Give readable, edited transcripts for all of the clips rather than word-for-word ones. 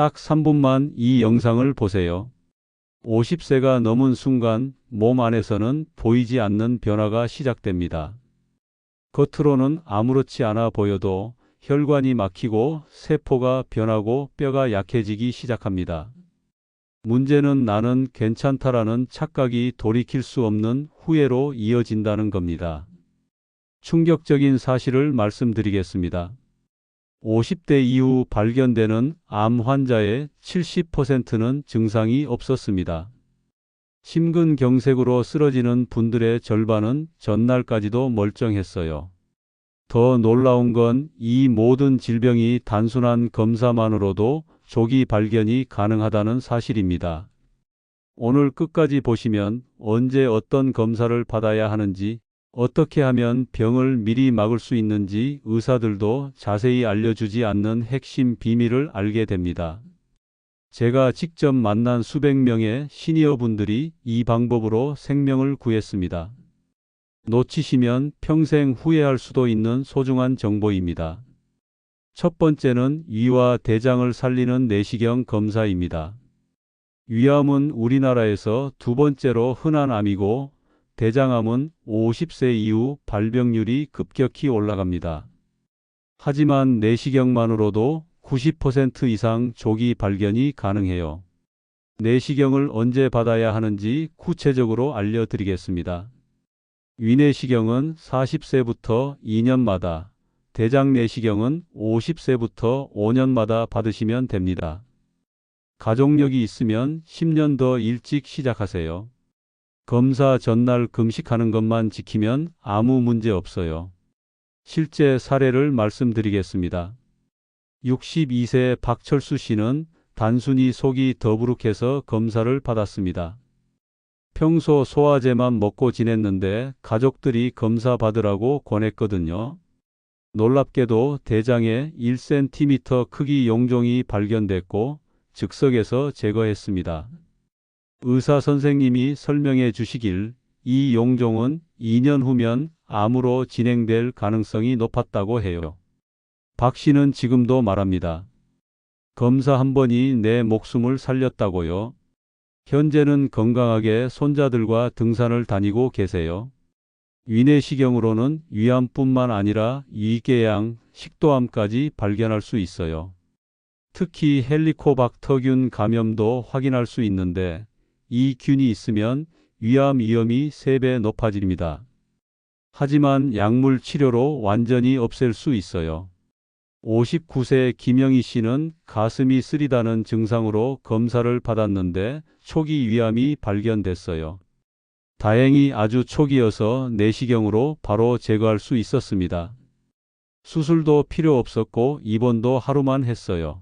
딱 3분만 이 영상을 보세요. 50세가 넘은 순간 몸 안에서는 보이지 않는 변화가 시작됩니다. 겉으로는 아무렇지 않아 보여도 혈관이 막히고 세포가 변하고 뼈가 약해지기 시작합니다. 문제는 나는 괜찮다라는 착각이 돌이킬 수 없는 후회로 이어진다는 겁니다. 충격적인 사실을 말씀드리겠습니다. 50대 이후 발견되는 암 환자의 70%는 증상이 없었습니다. 심근경색으로 쓰러지는 분들의 절반은 전날까지도 멀쩡했어요. 더 놀라운 건 이 모든 질병이 단순한 검사만으로도 조기 발견이 가능하다는 사실입니다. 오늘 끝까지 보시면 언제 어떤 검사를 받아야 하는지, 어떻게 하면 병을 미리 막을 수 있는지 의사들도 자세히 알려주지 않는 핵심 비밀을 알게 됩니다. 제가 직접 만난 수백 명의 시니어 분들이 이 방법으로 생명을 구했습니다. 놓치시면 평생 후회할 수도 있는 소중한 정보입니다. 첫 번째는 위와 대장을 살리는 내시경 검사입니다. 위암은 우리나라에서 두 번째로 흔한 암이고 대장암은 50세 이후 발병률이 급격히 올라갑니다. 하지만 내시경만으로도 90% 이상 조기 발견이 가능해요. 내시경을 언제 받아야 하는지 구체적으로 알려드리겠습니다. 위내시경은 40세부터 2년마다, 대장 내시경은 50세부터 5년마다 받으시면 됩니다. 가족력이 있으면 10년 더 일찍 시작하세요. 검사 전날 금식하는 것만 지키면 아무 문제 없어요. 실제 사례를 말씀드리겠습니다. 62세 박철수 씨는 단순히 속이 더부룩해서 검사를 받았습니다. 평소 소화제만 먹고 지냈는데 가족들이 검사 받으라고 권했거든요. 놀랍게도 대장에 1cm 크기 용종이 발견됐고 즉석에서 제거했습니다. 의사 선생님이 설명해 주시길 이 용종은 2년 후면 암으로 진행될 가능성이 높았다고 해요. 박 씨는 지금도 말합니다. 검사 한 번이 내 목숨을 살렸다고요. 현재는 건강하게 손자들과 등산을 다니고 계세요. 위내시경으로는 위암뿐만 아니라 위궤양, 식도암까지 발견할 수 있어요. 특히 헬리코박터균 감염도 확인할 수 있는데 이 균이 있으면 위암 위험이 3배 높아집니다. 하지만 약물 치료로 완전히 없앨 수 있어요. 59세 김영희 씨는 가슴이 쓰리다는 증상으로 검사를 받았는데 초기 위암이 발견됐어요. 다행히 아주 초기여서 내시경으로 바로 제거할 수 있었습니다. 수술도 필요 없었고 입원도 하루만 했어요.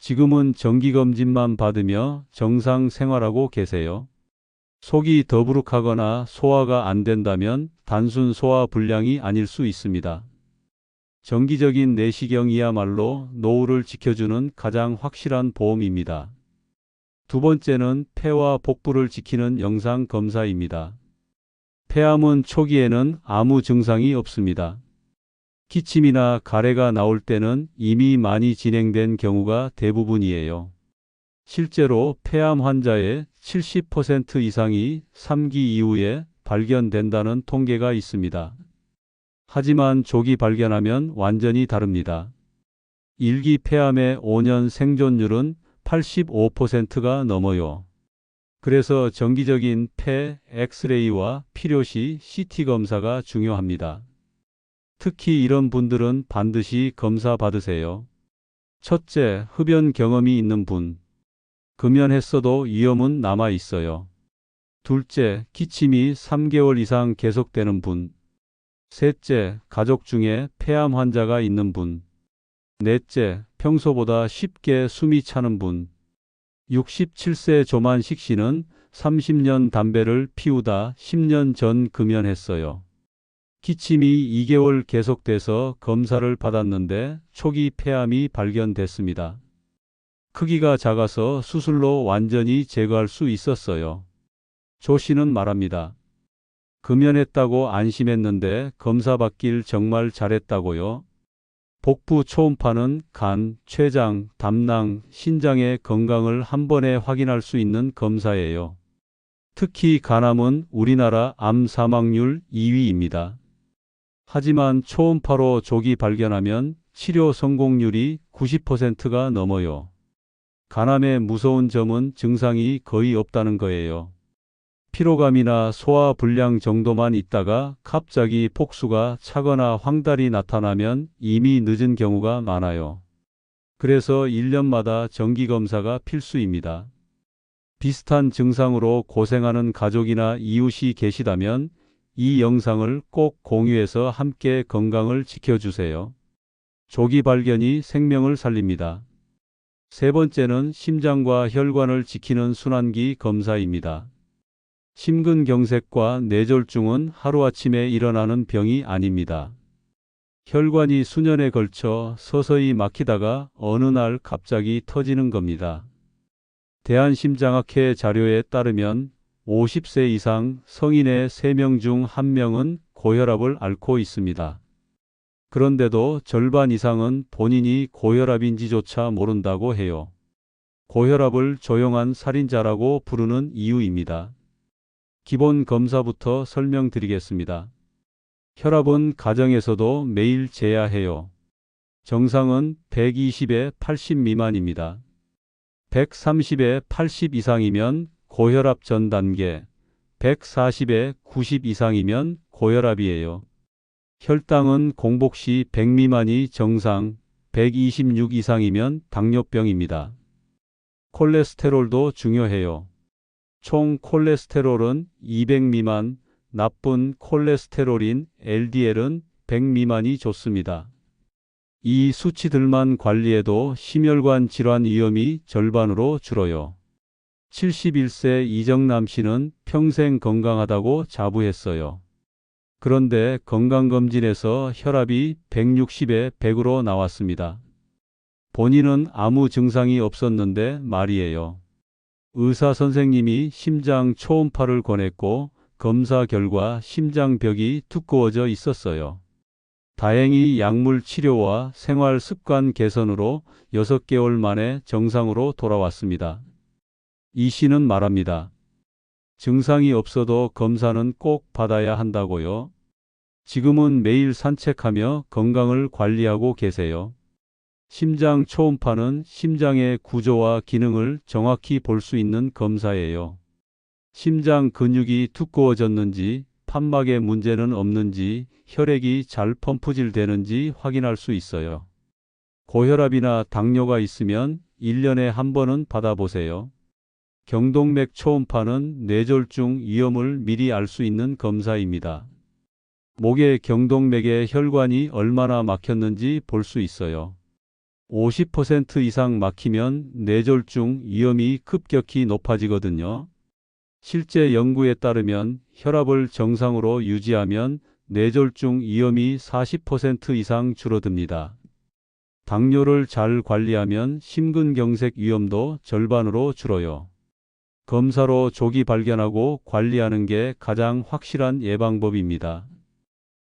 지금은 정기검진만 받으며 정상 생활하고 계세요. 속이 더부룩하거나 소화가 안 된다면 단순 소화 불량이 아닐 수 있습니다. 정기적인 내시경이야말로 노후를 지켜주는 가장 확실한 보험입니다. 두 번째는 폐와 복부를 지키는 영상 검사입니다. 폐암은 초기에는 아무 증상이 없습니다. 기침이나 가래가 나올 때는 이미 많이 진행된 경우가 대부분이에요. 실제로 폐암 환자의 70% 이상이 3기 이후에 발견된다는 통계가 있습니다. 하지만 조기 발견하면 완전히 다릅니다. 1기 폐암의 5년 생존율은 85%가 넘어요. 그래서 정기적인 폐 엑스레이와 필요시 CT 검사가 중요합니다. 특히 이런 분들은 반드시 검사 받으세요. 첫째, 흡연 경험이 있는 분. 금연했어도 위험은 남아 있어요. 둘째, 기침이 3개월 이상 계속되는 분. 셋째, 가족 중에 폐암 환자가 있는 분. 넷째, 평소보다 쉽게 숨이 차는 분. 67세 조만식 씨는 30년 담배를 피우다 10년 전 금연했어요. 기침이 2개월 계속돼서 검사를 받았는데 초기 폐암이 발견됐습니다. 크기가 작아서 수술로 완전히 제거할 수 있었어요. 조 씨는 말합니다. 금연했다고 안심했는데 검사 받길 정말 잘했다고요. 복부 초음파는 간, 췌장, 담낭, 신장의 건강을 한 번에 확인할 수 있는 검사예요. 특히 간암은 우리나라 암 사망률 2위입니다. 하지만 초음파로 조기 발견하면 치료 성공률이 90%가 넘어요. 간암의 무서운 점은 증상이 거의 없다는 거예요. 피로감이나 소화 불량 정도만 있다가 갑자기 폭수가 차거나 황달이 나타나면 이미 늦은 경우가 많아요. 그래서 1년마다 정기검사가 필수입니다. 비슷한 증상으로 고생하는 가족이나 이웃이 계시다면 이 영상을 꼭 공유해서 함께 건강을 지켜주세요. 조기 발견이 생명을 살립니다. 세 번째는 심장과 혈관을 지키는 순환기 검사입니다. 심근경색과 뇌졸중은 하루아침에 일어나는 병이 아닙니다. 혈관이 수년에 걸쳐 서서히 막히다가 어느 날 갑자기 터지는 겁니다. 대한심장학회 자료에 따르면 50세 이상 성인의 3명 중 1명은 고혈압을 앓고 있습니다. 그런데도 절반 이상은 본인이 고혈압인지조차 모른다고 해요. 고혈압을 조용한 살인자라고 부르는 이유입니다. 기본 검사부터 설명드리겠습니다. 혈압은 가정에서도 매일 재야 해요. 정상은 120에 80 미만입니다. 130에 80 이상이면 고혈압 전 단계, 140에 90 이상이면 고혈압이에요. 혈당은 공복 시 100 미만이 정상, 126 이상이면 당뇨병입니다. 콜레스테롤도 중요해요. 총 콜레스테롤은 200 미만, 나쁜 콜레스테롤인 LDL은 100 미만이 좋습니다. 이 수치들만 관리해도 심혈관 질환 위험이 절반으로 줄어요. 71세 이정남 씨는 평생 건강하다고 자부했어요. 그런데 건강검진에서 혈압이 160에 100으로 나왔습니다. 본인은 아무 증상이 없었는데 말이에요. 의사 선생님이 심장 초음파를 권했고 검사 결과 심장벽이 두꺼워져 있었어요. 다행히 약물 치료와 생활 습관 개선으로 6개월 만에 정상으로 돌아왔습니다. 이 씨는 말합니다. 증상이 없어도 검사는 꼭 받아야 한다고요. 지금은 매일 산책하며 건강을 관리하고 계세요. 심장 초음파는 심장의 구조와 기능을 정확히 볼 수 있는 검사예요. 심장 근육이 두꺼워졌는지, 판막에 문제는 없는지, 혈액이 잘 펌프질 되는지 확인할 수 있어요. 고혈압이나 당뇨가 있으면 1년에 한 번은 받아보세요. 경동맥 초음파는 뇌졸중 위험을 미리 알 수 있는 검사입니다. 목의 경동맥의 혈관이 얼마나 막혔는지 볼 수 있어요. 50% 이상 막히면 뇌졸중 위험이 급격히 높아지거든요. 실제 연구에 따르면 혈압을 정상으로 유지하면 뇌졸중 위험이 40% 이상 줄어듭니다. 당뇨를 잘 관리하면 심근경색 위험도 절반으로 줄어요. 검사로 조기 발견하고 관리하는 게 가장 확실한 예방법입니다.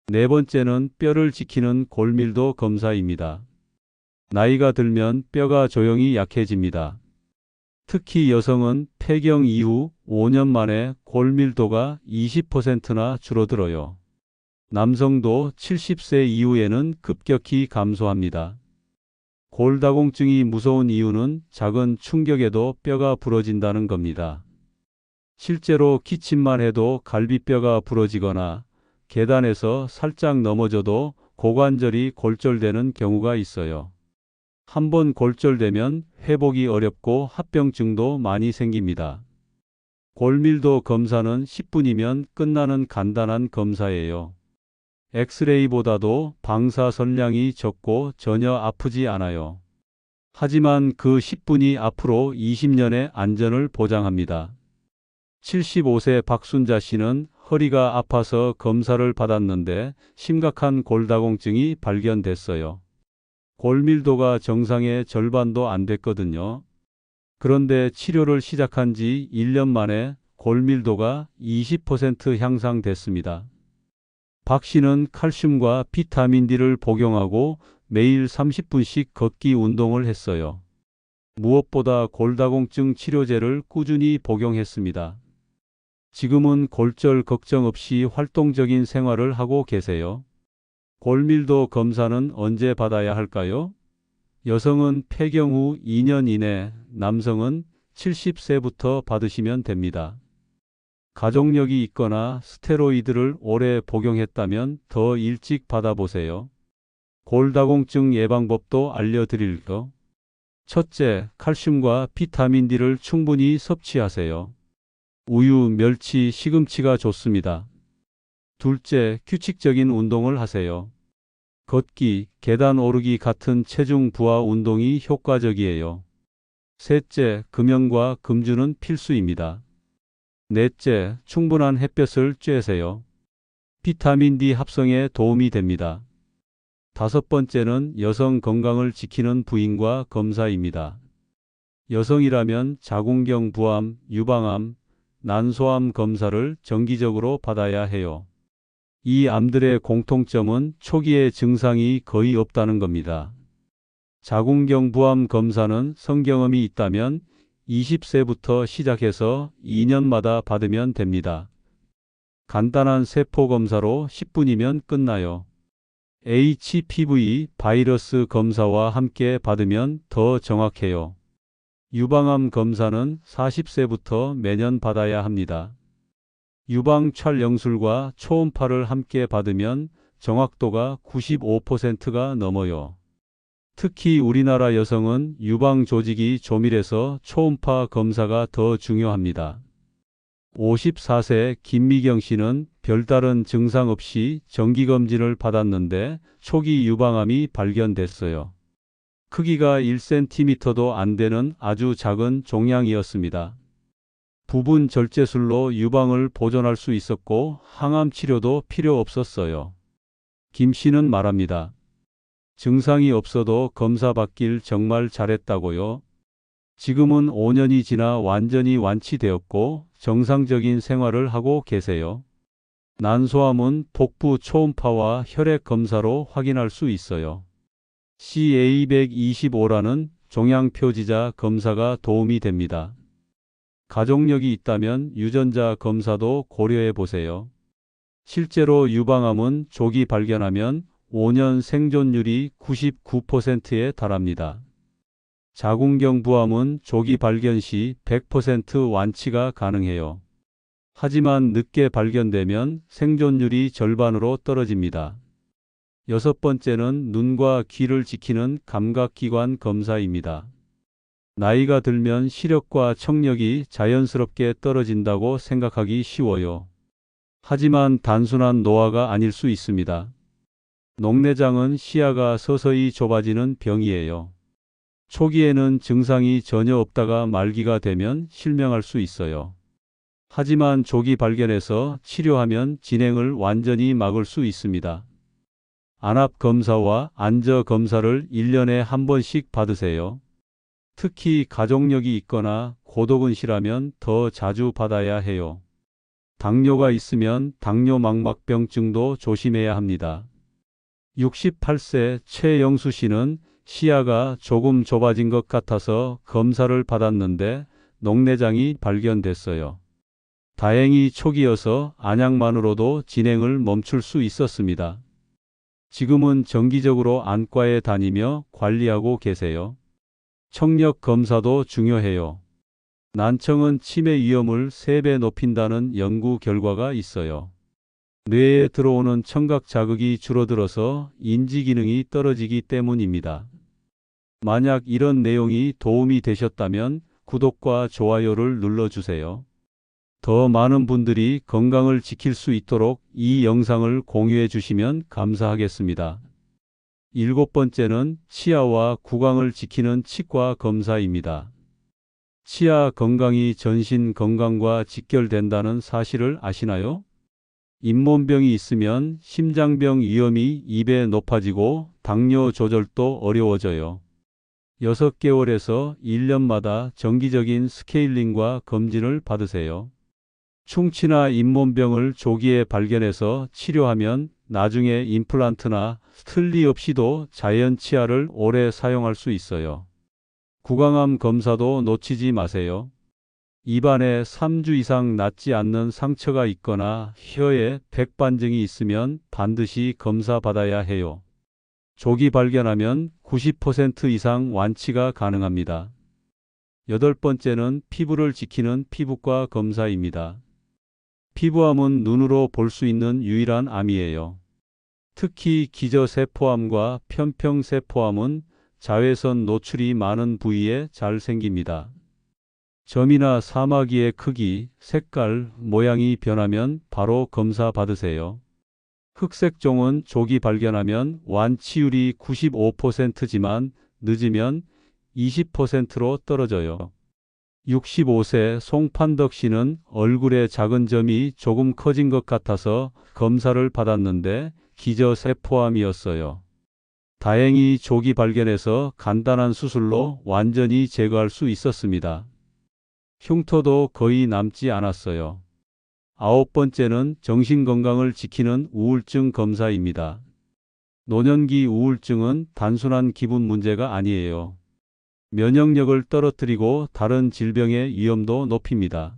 네 번째는 뼈를 지키는 골밀도 검사입니다. 나이가 들면 뼈가 조용히 약해집니다. 특히 여성은 폐경 이후 5년 만에 골밀도가 20%나 줄어들어요. 남성도 70세 이후에는 급격히 감소합니다. 골다공증이 무서운 이유는 작은 충격에도 뼈가 부러진다는 겁니다. 실제로 기침만 해도 갈비뼈가 부러지거나 계단에서 살짝 넘어져도 고관절이 골절되는 경우가 있어요. 한번 골절되면 회복이 어렵고 합병증도 많이 생깁니다. 골밀도 검사는 10분이면 끝나는 간단한 검사예요. 엑스레이보다도 방사선량이 적고 전혀 아프지 않아요. 하지만 그 10분이 앞으로 20년의 안전을 보장합니다. 75세 박순자 씨는 허리가 아파서 검사를 받았는데 심각한 골다공증이 발견됐어요. 골밀도가 정상의 절반도 안 됐거든요. 그런데 치료를 시작한 지 1년 만에 골밀도가 20% 향상됐습니다. 박 씨는 칼슘과 비타민 D를 복용하고 매일 30분씩 걷기 운동을 했어요. 무엇보다 골다공증 치료제를 꾸준히 복용했습니다. 지금은 골절 걱정 없이 활동적인 생활을 하고 계세요. 골밀도 검사는 언제 받아야 할까요? 여성은 폐경 후 2년 이내, 남성은 70세부터 받으시면 됩니다. 가족력이 있거나 스테로이드를 오래 복용했다면 더 일찍 받아보세요. 골다공증 예방법도 알려드릴게요. 첫째, 칼슘과 비타민 D를 충분히 섭취하세요. 우유, 멸치, 시금치가 좋습니다. 둘째, 규칙적인 운동을 하세요. 걷기, 계단 오르기 같은 체중 부하 운동이 효과적이에요. 셋째, 금연과 금주는 필수입니다. 넷째, 충분한 햇볕을 쬐세요. 비타민 D 합성에 도움이 됩니다. 다섯 번째는 여성 건강을 지키는 부인과 검사입니다. 여성이라면 자궁경 부암, 유방암, 난소암 검사를 정기적으로 받아야 해요. 이 암들의 공통점은 초기에 증상이 거의 없다는 겁니다. 자궁경 부암 검사는 성경험이 있다면 20세부터 시작해서 2년마다 받으면 됩니다. 간단한 세포 검사로 10분이면 끝나요. HPV 바이러스 검사와 함께 받으면 더 정확해요. 유방암 검사는 40세부터 매년 받아야 합니다. 유방 촬영술과 초음파를 함께 받으면 정확도가 95%가 넘어요. 특히 우리나라 여성은 유방 조직이 조밀해서 초음파 검사가 더 중요합니다. 54세 김미경 씨는 별다른 증상 없이 정기검진을 받았는데 초기 유방암이 발견됐어요. 크기가 1cm도 안 되는 아주 작은 종양이었습니다. 부분 절제술로 유방을 보존할 수 있었고 항암 치료도 필요 없었어요. 김 씨는 말합니다. 증상이 없어도 검사 받길 정말 잘했다고요. 지금은 5년이 지나 완전히 완치되었고 정상적인 생활을 하고 계세요. 난소암은 복부 초음파와 혈액 검사로 확인할 수 있어요. CA125라는 종양 표지자 검사가 도움이 됩니다. 가족력이 있다면 유전자 검사도 고려해 보세요. 실제로 유방암은 조기 발견하면 5년 생존율이 99%에 달합니다. 자궁경 부암은 조기 발견 시 100% 완치가 가능해요. 하지만 늦게 발견되면 생존율이 절반으로 떨어집니다. 여섯 번째는 눈과 귀를 지키는 감각기관 검사입니다. 나이가 들면 시력과 청력이 자연스럽게 떨어진다고 생각하기 쉬워요. 하지만 단순한 노화가 아닐 수 있습니다. 녹내장은 시야가 서서히 좁아지는 병이에요. 초기에는 증상이 전혀 없다가 말기가 되면 실명할 수 있어요. 하지만 조기 발견해서 치료하면 진행을 완전히 막을 수 있습니다. 안압 검사와 안저 검사를 1년에 한 번씩 받으세요. 특히 가족력이 있거나 고도근시라면 더 자주 받아야 해요. 당뇨가 있으면 당뇨망막병증도 조심해야 합니다. 68세 최영수 씨는 시야가 조금 좁아진 것 같아서 검사를 받았는데 녹내장이 발견됐어요. 다행히 초기여서 안약만으로도 진행을 멈출 수 있었습니다. 지금은 정기적으로 안과에 다니며 관리하고 계세요. 청력 검사도 중요해요. 난청은 치매 위험을 3배 높인다는 연구 결과가 있어요. 뇌에 들어오는 청각 자극이 줄어들어서 인지 기능이 떨어지기 때문입니다. 만약 이런 내용이 도움이 되셨다면 구독과 좋아요를 눌러주세요. 더 많은 분들이 건강을 지킬 수 있도록 이 영상을 공유해 주시면 감사하겠습니다. 일곱 번째는 치아와 구강을 지키는 치과 검사입니다. 치아 건강이 전신 건강과 직결된다는 사실을 아시나요? 잇몸병이 있으면 심장병 위험이 2배 높아지고 당뇨 조절도 어려워져요. 6개월에서 1년마다 정기적인 스케일링과 검진을 받으세요. 충치나 잇몸병을 조기에 발견해서 치료하면 나중에 임플란트나 틀니 없이도 자연 치아를 오래 사용할 수 있어요. 구강암 검사도 놓치지 마세요. 입안에 3주 이상 낫지 않는 상처가 있거나 혀에 백반증이 있으면 반드시 검사 받아야 해요. 조기 발견하면 90% 이상 완치가 가능합니다. 여덟 번째는 피부를 지키는 피부과 검사입니다. 피부암은 눈으로 볼 수 있는 유일한 암이에요. 특히 기저세포암과 편평세포암은 자외선 노출이 많은 부위에 잘 생깁니다. 점이나 사마귀의 크기, 색깔, 모양이 변하면 바로 검사 받으세요. 흑색종은 조기 발견하면 완치율이 95%지만 늦으면 20%로 떨어져요. 65세 송판덕 씨는 얼굴에 작은 점이 조금 커진 것 같아서 검사를 받았는데 기저세포암이었어요. 다행히 조기 발견해서 간단한 수술로 완전히 제거할 수 있었습니다. 흉터도 거의 남지 않았어요. 아홉 번째는 정신건강을 지키는 우울증 검사입니다. 노년기 우울증은 단순한 기분 문제가 아니에요. 면역력을 떨어뜨리고 다른 질병의 위험도 높입니다.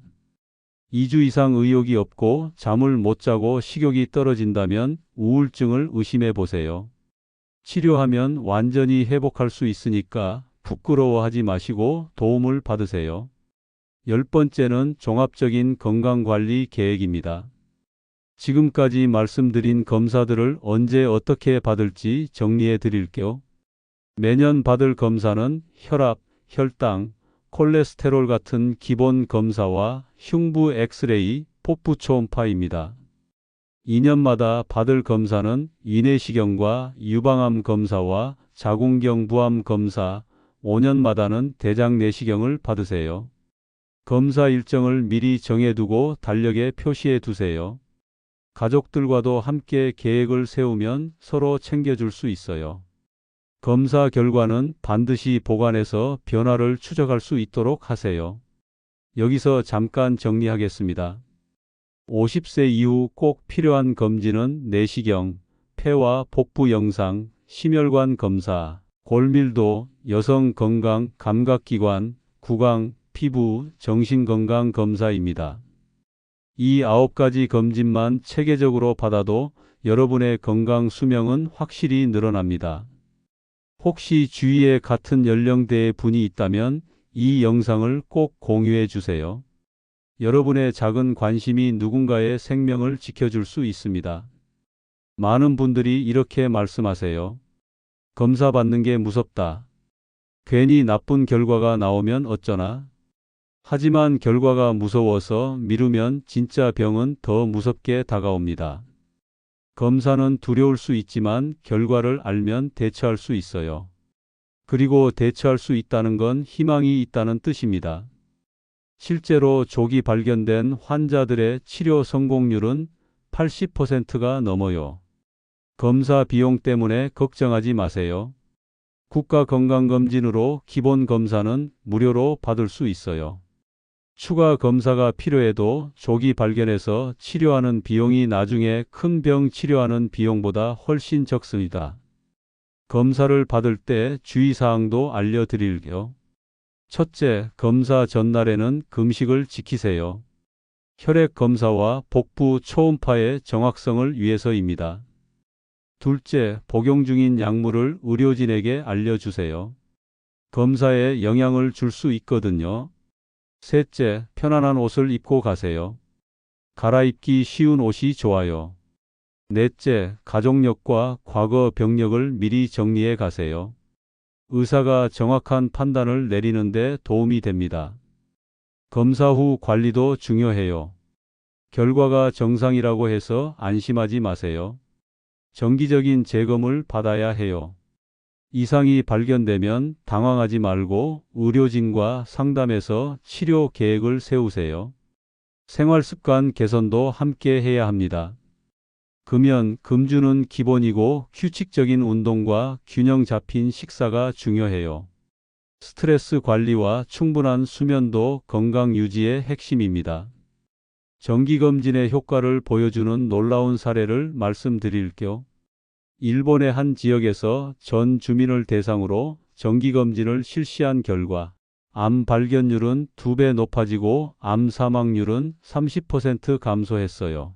2주 이상 의욕이 없고 잠을 못 자고 식욕이 떨어진다면 우울증을 의심해 보세요. 치료하면 완전히 회복할 수 있으니까 부끄러워하지 마시고 도움을 받으세요. 열 번째는 종합적인 건강관리 계획입니다. 지금까지 말씀드린 검사들을 언제 어떻게 받을지 정리해 드릴게요. 매년 받을 검사는 혈압, 혈당, 콜레스테롤 같은 기본 검사와 흉부 엑스레이, 복부 초음파입니다. 2년마다 받을 검사는 위내시경과 유방암 검사와 자궁경 부암 검사, 5년마다는 대장 내시경을 받으세요. 검사 일정을 미리 정해두고 달력에 표시해 두세요. 가족들과도 함께 계획을 세우면 서로 챙겨줄 수 있어요. 검사 결과는 반드시 보관해서 변화를 추적할 수 있도록 하세요. 여기서 잠깐 정리하겠습니다. 50세 이후 꼭 필요한 검진은 내시경, 폐와 복부 영상, 심혈관 검사, 골밀도, 여성 건강 감각기관, 구강, 피부, 정신건강 검사입니다. 이 9가지 검진만 체계적으로 받아도 여러분의 건강 수명은 확실히 늘어납니다. 혹시 주위에 같은 연령대의 분이 있다면 이 영상을 꼭 공유해 주세요. 여러분의 작은 관심이 누군가의 생명을 지켜줄 수 있습니다. 많은 분들이 이렇게 말씀하세요. 검사 받는 게 무섭다. 괜히 나쁜 결과가 나오면 어쩌나? 하지만 결과가 무서워서 미루면 진짜 병은 더 무섭게 다가옵니다. 검사는 두려울 수 있지만 결과를 알면 대처할 수 있어요. 그리고 대처할 수 있다는 건 희망이 있다는 뜻입니다. 실제로 조기 발견된 환자들의 치료 성공률은 80%가 넘어요. 검사 비용 때문에 걱정하지 마세요. 국가건강검진으로 기본 검사는 무료로 받을 수 있어요. 추가 검사가 필요해도 조기 발견해서 치료하는 비용이 나중에 큰 병 치료하는 비용보다 훨씬 적습니다. 검사를 받을 때 주의사항도 알려드릴게요. 첫째, 검사 전날에는 금식을 지키세요. 혈액 검사와 복부 초음파의 정확성을 위해서입니다. 둘째, 복용 중인 약물을 의료진에게 알려주세요. 검사에 영향을 줄 수 있거든요. 셋째, 편안한 옷을 입고 가세요. 갈아입기 쉬운 옷이 좋아요. 넷째, 가족력과 과거 병력을 미리 정리해 가세요. 의사가 정확한 판단을 내리는데 도움이 됩니다. 검사 후 관리도 중요해요. 결과가 정상이라고 해서 안심하지 마세요. 정기적인 재검을 받아야 해요. 이상이 발견되면 당황하지 말고 의료진과 상담해서 치료 계획을 세우세요. 생활습관 개선도 함께 해야 합니다. 금연, 금주는 기본이고 규칙적인 운동과 균형 잡힌 식사가 중요해요. 스트레스 관리와 충분한 수면도 건강 유지의 핵심입니다. 정기검진의 효과를 보여주는 놀라운 사례를 말씀드릴게요. 일본의 한 지역에서 전 주민을 대상으로 정기검진을 실시한 결과 암 발견율은 2배 높아지고 암 사망률은 30% 감소했어요.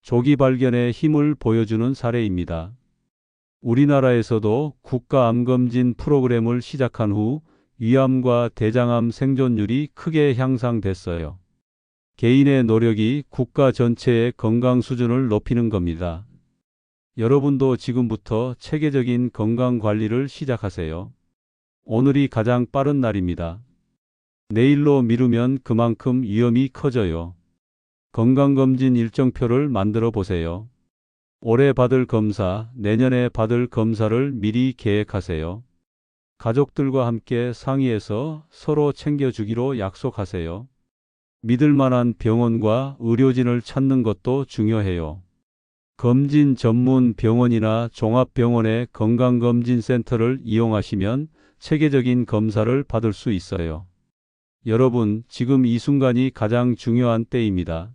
조기 발견의 힘을 보여주는 사례입니다. 우리나라에서도 국가암검진 프로그램을 시작한 후 위암과 대장암 생존율이 크게 향상됐어요. 개인의 노력이 국가 전체의 건강 수준을 높이는 겁니다. 여러분도 지금부터 체계적인 건강 관리를 시작하세요. 오늘이 가장 빠른 날입니다. 내일로 미루면 그만큼 위험이 커져요. 건강검진 일정표를 만들어 보세요. 올해 받을 검사, 내년에 받을 검사를 미리 계획하세요. 가족들과 함께 상의해서 서로 챙겨주기로 약속하세요. 믿을 만한 병원과 의료진을 찾는 것도 중요해요. 검진 전문 병원이나 종합병원의 건강검진센터를 이용하시면 체계적인 검사를 받을 수 있어요. 여러분, 지금 이 순간이 가장 중요한 때입니다.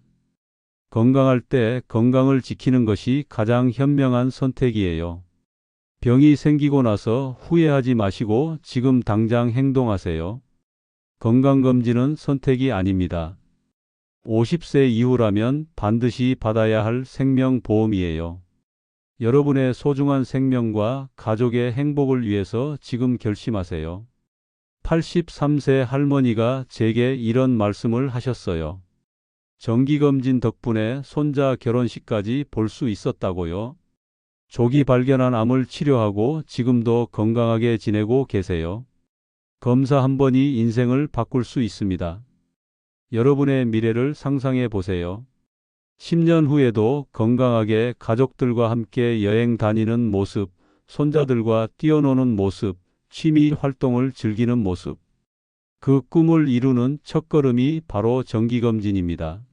건강할 때 건강을 지키는 것이 가장 현명한 선택이에요. 병이 생기고 나서 후회하지 마시고 지금 당장 행동하세요. 건강검진은 선택이 아닙니다. 50세 이후라면 반드시 받아야 할 생명보험이에요. 여러분의 소중한 생명과 가족의 행복을 위해서 지금 결심하세요. 83세 할머니가 제게 이런 말씀을 하셨어요. 정기검진 덕분에 손자 결혼식까지 볼 수 있었다고요. 조기 발견한 암을 치료하고 지금도 건강하게 지내고 계세요. 검사 한 번이 인생을 바꿀 수 있습니다. 여러분의 미래를 상상해 보세요. 10년 후에도 건강하게 가족들과 함께 여행 다니는 모습, 손자들과 뛰어노는 모습, 취미 활동을 즐기는 모습. 그 꿈을 이루는 첫걸음이 바로 정기검진입니다.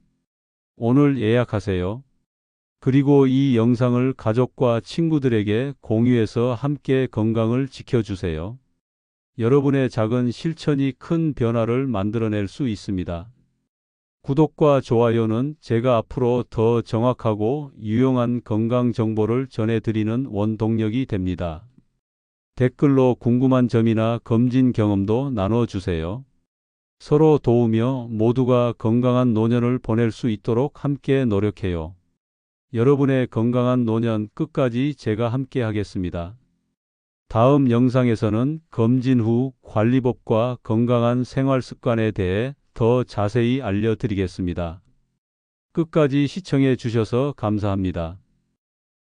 오늘 예약하세요. 그리고 이 영상을 가족과 친구들에게 공유해서 함께 건강을 지켜주세요. 여러분의 작은 실천이 큰 변화를 만들어낼 수 있습니다. 구독과 좋아요는 제가 앞으로 더 정확하고 유용한 건강 정보를 전해드리는 원동력이 됩니다. 댓글로 궁금한 점이나 검진 경험도 나눠주세요. 서로 도우며 모두가 건강한 노년을 보낼 수 있도록 함께 노력해요. 여러분의 건강한 노년 끝까지 제가 함께 하겠습니다. 다음 영상에서는 검진 후 관리법과 건강한 생활 습관에 대해 더 자세히 알려드리겠습니다. 끝까지 시청해 주셔서 감사합니다.